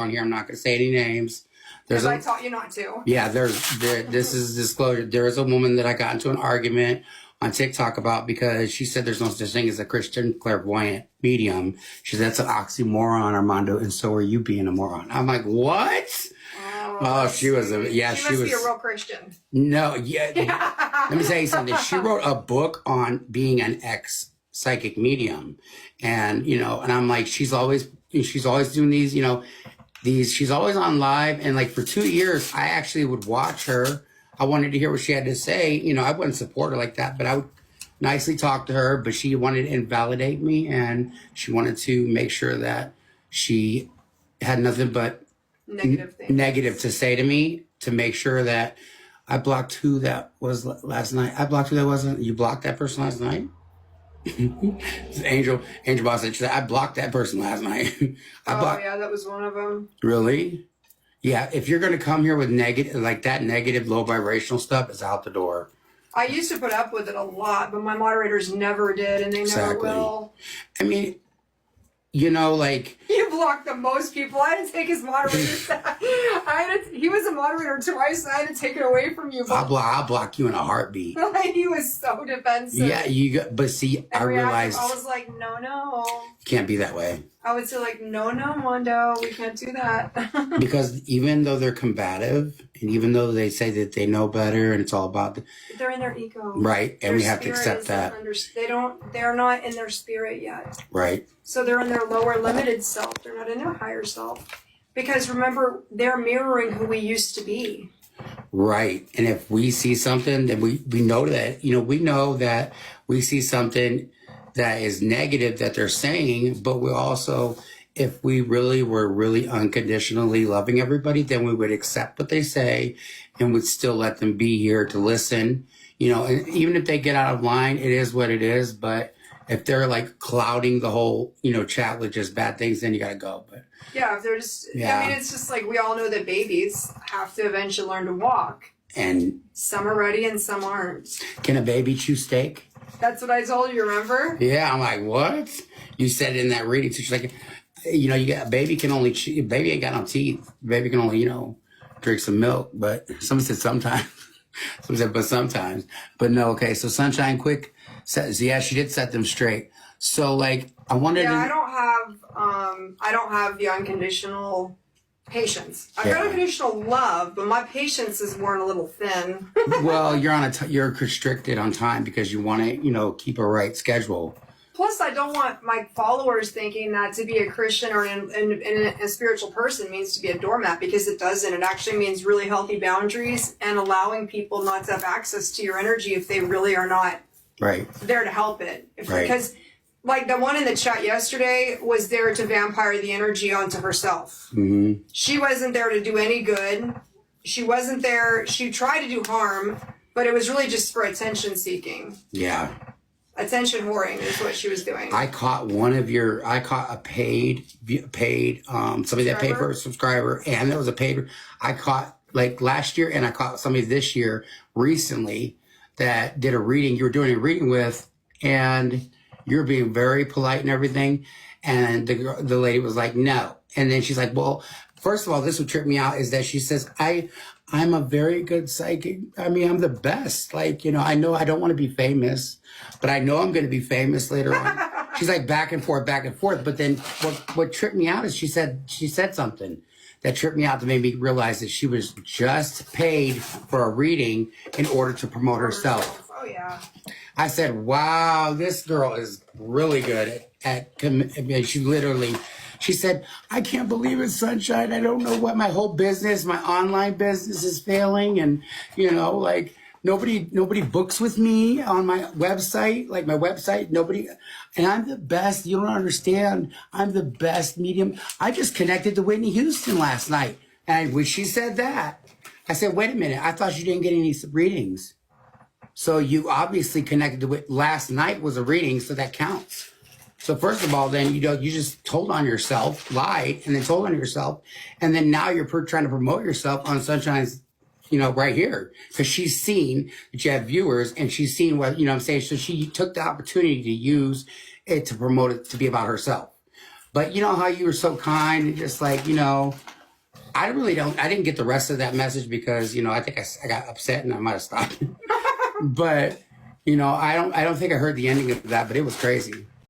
on here. I'm not going to say any names. Because I taught you not to. Yeah, this is disclosure. There is a woman that I got into an argument on TikTok about because she said there's no such thing as a Christian clairvoyant medium. She said that's an oxymoron, Armando, and so are you being a moron. I'm like, what? Oh, she was a she must be a real Christian. No, yeah. Let me tell you something. She wrote a book on being an ex-psychic medium, and and I'm like, she's always doing these, she's always on live, and like for 2 years, I actually would watch her. I wanted to hear what she had to say. I wouldn't support her like that, but I would nicely talk to her. But she wanted to invalidate me, and she wanted to make sure that she had nothing but negative to say to me, to make sure that I blocked who that was last night. I blocked who that wasn't. You blocked that person last night? Angel Boss said, I blocked that person last night. Yeah, that was one of them. Really? Yeah, if you're going to come here with negative, like that negative, low vibrational stuff, it's out the door. I used to put up with it a lot, but my moderators never did, and they never will. I mean, like... You blocked the most people. I had to take his moderators. He was a moderator twice, and I had to take it away from you. I'll block you in a heartbeat. He was so defensive. Yeah, but see, I realized... I was like, no. You can't be that way. I would say like, no, Mondo, we can't do that. Because even though they're combative, and even though they say that they know better, and it's all about... They're in their ego. Right, and we have to accept that. They're not in their spirit yet. Right. So they're in their lower limited self. They're not in their higher self. Because remember, they're mirroring who we used to be. Right. And if we see something, then we know that, we know that we see something that is negative that they're saying, but we also, if we really were really unconditionally loving everybody, then we would accept what they say and would still let them be here to listen, and even if they get out of line, it is what it is. But if they're like clouding the whole, chat with just bad things, then you got to go. But yeah, if they're just, I mean, it's just like we all know that babies have to eventually learn to walk. And some are ready and some aren't. Can a baby chew steak? That's what I told you, remember? Yeah, I'm like, what? You said it in that reading. So she's like, you got a baby can only chew, baby ain't got no teeth. Baby can only, drink some milk. But somebody said sometimes. Somebody said, but sometimes. But no, okay. So Sunshine Quick says, yeah, she did set them straight. So like, I wanted to. I don't have the unconditional patience. I've got unconditional love, but my patience is worn a little thin. Well, you're constricted on time because you want to, keep a right schedule. Plus, I don't want my followers thinking that to be a Christian or a spiritual person means to be a doormat, because it doesn't. It actually means really healthy boundaries and allowing people not to have access to your energy if they really are not there to help it. Because like the one in the chat yesterday was there to vampire the energy onto herself. Mm-hmm. She wasn't there to do any good. She wasn't there. She tried to do harm, but it was really just for attention seeking. Yeah. Attention whoring is what she was doing. I caught a paid, somebody that paid for a subscriber, and there was a paid, I caught like last year, and I caught somebody this year recently that did a reading. You were doing a reading with, and you're being very polite and everything. And the lady was like, no. And then she's like, well, first of all, this would trip me out is that she says, I'm a very good psychic. I mean, I'm the best. Like, I know I don't want to be famous, but I know I'm going to be famous later on. She's like back and forth. But then what tripped me out is she said something that tripped me out, that made me realize that she was just paid for a reading in order to promote herself. Oh, yeah. I said, wow, this girl is really good she said, I can't believe it, Sunshine. I don't know what my whole business, my online business is failing. And, like nobody books with me on my website, nobody, and I'm the best. You don't understand. I'm the best medium. I just connected to Whitney Houston last night. And when she said that, I said, wait a minute. I thought you didn't get any readings. So you obviously connected to it. Last night was a reading, so that counts. So first of all, then, you just told on yourself, lied, and then told on yourself. And then now you're trying to promote yourself on Sunshine's, right here. Because she's seen that you have viewers, and she's seen what, I'm saying? So she took the opportunity to use it to promote it to be about herself. But you know how you were so kind and just like, you know, I didn't get the rest of that message because, you know, I think I got upset and I might have stopped. But, you know, I don't think I heard the ending of that, but it was crazy.